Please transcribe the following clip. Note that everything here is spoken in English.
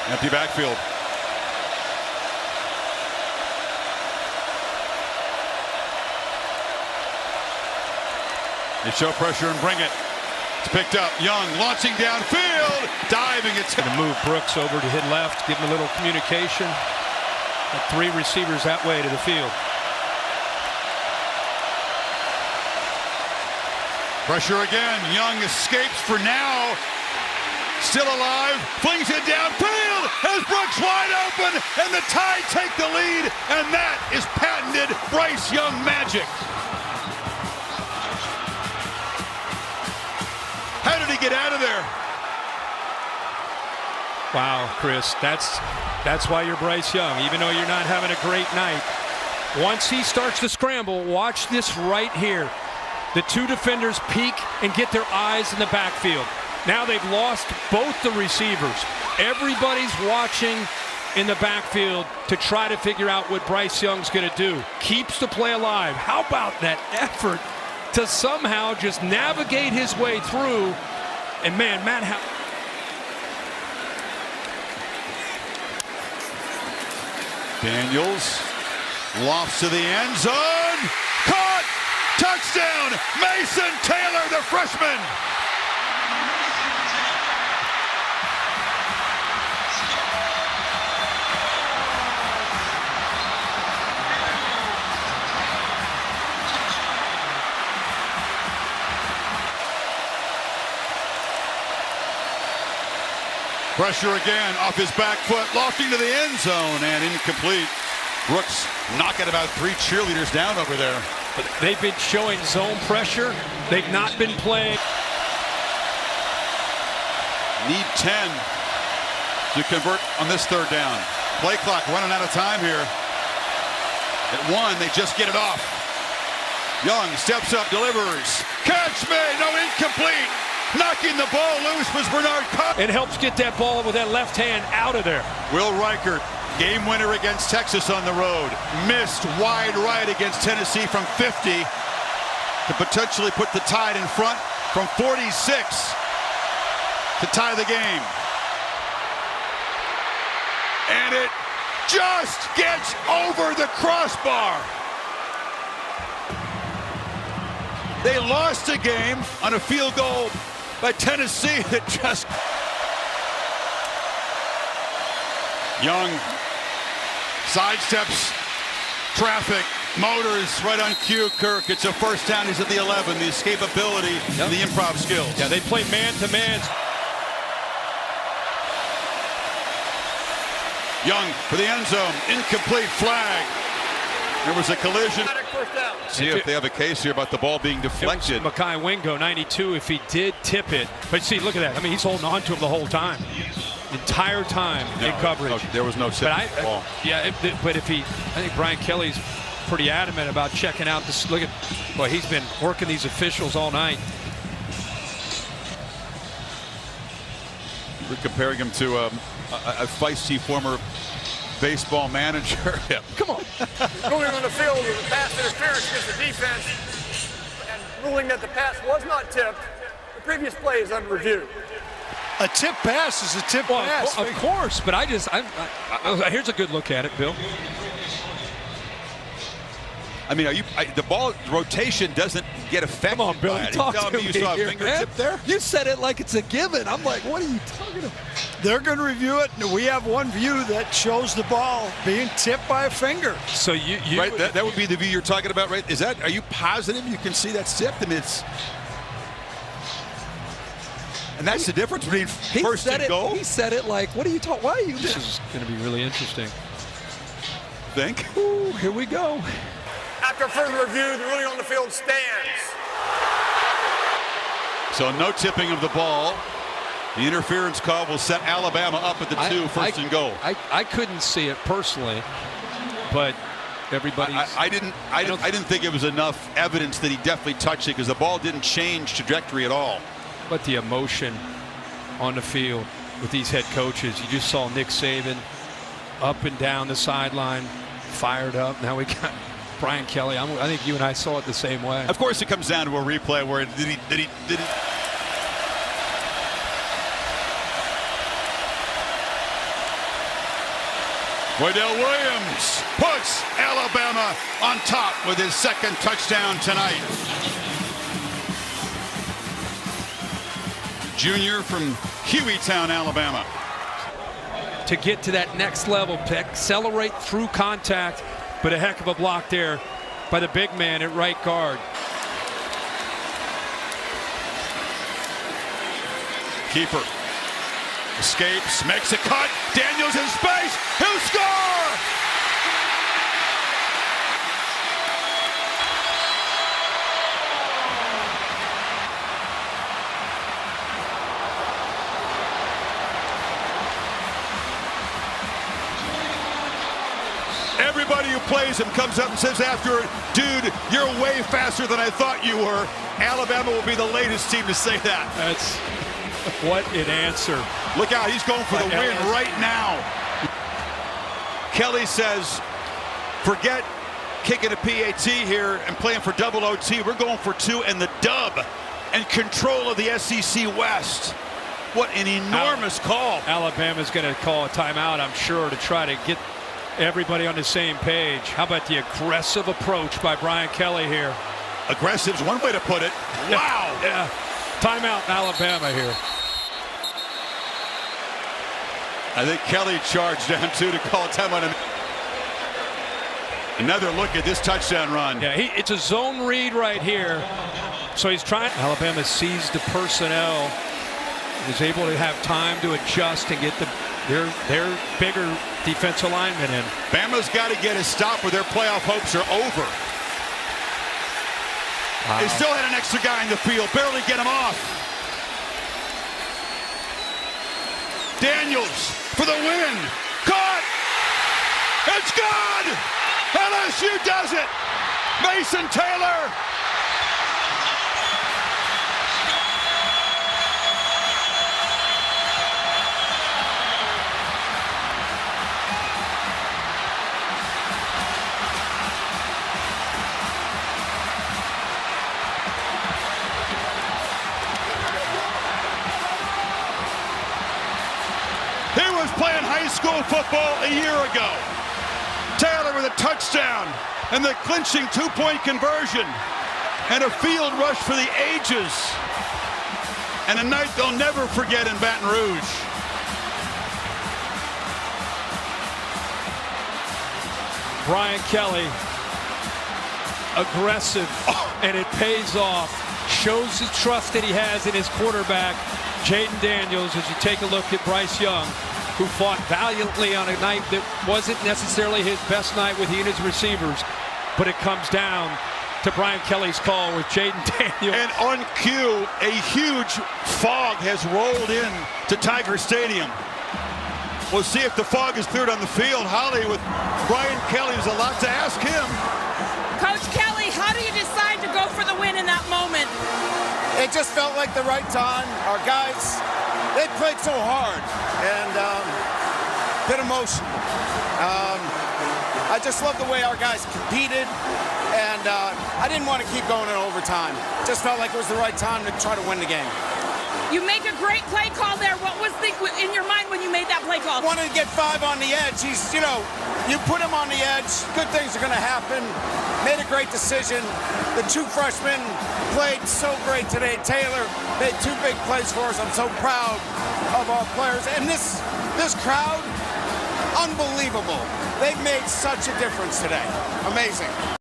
Empty backfield. They show pressure and bring it. It's picked up. Young launching downfield, diving. It's going to move Brooks over to hit left, give him a little communication. Got 3 receivers that way to the field. Pressure again. Young escapes for now. Still alive. Flings it downfield. Has Brooks wide open, and the Tide take the lead. And that is patented Bryce Young magic. How did he get out of there? Wow, Chris, that's why you're Bryce Young, even though you're not having a great night. Once he starts to scramble, watch this right here. The 2 defenders peek and get their eyes in the backfield. Now they've lost both the receivers. Everybody's watching in the backfield to try to figure out what Bryce Young's going to do. Keeps the play alive. How about that effort to somehow just navigate his way through? And man, Matt, Daniels lofts to the end zone. Caught! Touchdown! Mason Taylor, the freshman! Pressure again off his back foot, lofting to the end zone and incomplete. Brooks knocking about 3 cheerleaders down over there. But they've been showing zone pressure. They've not been playing. Need 10 to convert on this 3rd down. Play clock running out of time here. At 1, they just get it off. Young steps up, delivers. Catch me, no, incomplete. Knocking the ball loose was Bernard Cobb. It helps get that ball with that left hand out of there. Will Reichert, game winner against Texas on the road. Missed wide right against Tennessee from 50 to potentially put the Tide in front from 46 to tie the game. And it just gets over the crossbar. They lost a game on a field goal by Tennessee that just... Young sidesteps traffic, motors right on cue. Kirk, it's a first down. He's at the 11. The escapability and the improv skills. Yeah, they play man-to-man. Young for the end zone. Incomplete flag. There was a collision. See if they have a case here about the ball being deflected. Mekhi Wingo, 92, if he did tip it. But see, look at that. I mean, he's holding on to him the whole time. Entire time in coverage. No, there was no tip. Ball. Yeah, but if he, I think Brian Kelly's pretty adamant about checking out this. Look at, boy, he's been working these officials all night. We're comparing him to a feisty former baseball manager. Yeah. Come on. Going on the field with a pass interference against the defense and ruling that the pass was not tipped. The previous play is under review. A tip pass is a tip pass. Of course, but here's a good look at it, Bill. I mean, the ball rotation doesn't get affected. Come on, Bill. Talk to me you saw a fingertip there? You said it like it's a given. I'm like, what are you talking about? They're going to review it. We have one view that shows the ball being tipped by a finger. So you right? That would be the view you're talking about, right? Is that? Are you positive you can see that tipped? I mean, it's. And that's the difference between first and goal. He said it like, what are you talking? Why are you? This is going to be really interesting. Think. Ooh, here we go. After further review, the ruling on the field stands. So no tipping of the ball. The interference call will set Alabama up at the 2, first and goal. I couldn't see it personally, but everybody's. I didn't think it was enough evidence that he definitely touched it because the ball didn't change trajectory at all. But the emotion on the field with these head coaches, you just saw Nick Saban up and down the sideline, fired up. Now we got Brian Kelly. I think you and I saw it the same way. Of course, it comes down to a replay where did he? Roydell Williams puts Alabama on top with his second touchdown tonight. Junior from Hueytown, Alabama. To get to that next level, accelerate through contact, but a heck of a block there by the big man at right guard. Keeper escapes, makes a cut. Daniels in space. He'll score! Everybody who plays him comes up and says after, dude, you're way faster than I thought you were. Alabama will be the latest team to say that. That's what an answer. Look out, he's going for the win right now. Kelly says, forget kicking a PAT here and playing for double OT. We're going for 2 and the dub and control of the SEC West. What an enormous call. Alabama's going to call a timeout, I'm sure, to try to get everybody on the same page. How about the aggressive approach by Brian Kelly here? Aggressive's one way to put it. Wow. Yeah. Timeout in Alabama here. I think Kelly charged down too to call timeout. Another look at this touchdown run. Yeah, it's a zone read right here. So he's trying. Alabama sees the personnel. Is able to have time to adjust and get their bigger defensive linemen in. Bama's got to get a stop or their playoff hopes are over. Wow. They still had an extra guy in the field, barely get him off. Daniels for the win. Caught! It's good! LSU does it! Mason Taylor! He was playing high school football a year ago. Taylor with a touchdown and the clinching 2-point conversion and a field rush for the ages. And a night they'll never forget in Baton Rouge. Brian Kelly, aggressive, and it pays off. Shows the trust that he has in his quarterback, Jaden Daniels, as you take a look at Bryce Young, who fought valiantly on a night that wasn't necessarily his best night with he and his receivers. But it comes down to Brian Kelly's call with Jaden Daniels. And on cue, a huge fog has rolled in to Tiger Stadium. We'll see if the fog is cleared on the field. Holly with Brian Kelly, there's a lot to ask him. Coach Kelly, how do you decide to go for the win in that moment? It just felt like the right time. Our guys, they played so hard and bit emotional. I just love the way our guys competed, and I didn't want to keep going in overtime. Just felt like it was the right time to try to win the game. You make a great play call there. What was in your mind when you made that play call? Wanted to get 5 on the edge. He's, you put him on the edge, good things are going to happen. Made a great decision. The 2 freshmen played so great today. Taylor made 2 big plays for us. I'm so proud of our players. And this crowd, unbelievable. They've made such a difference today. Amazing.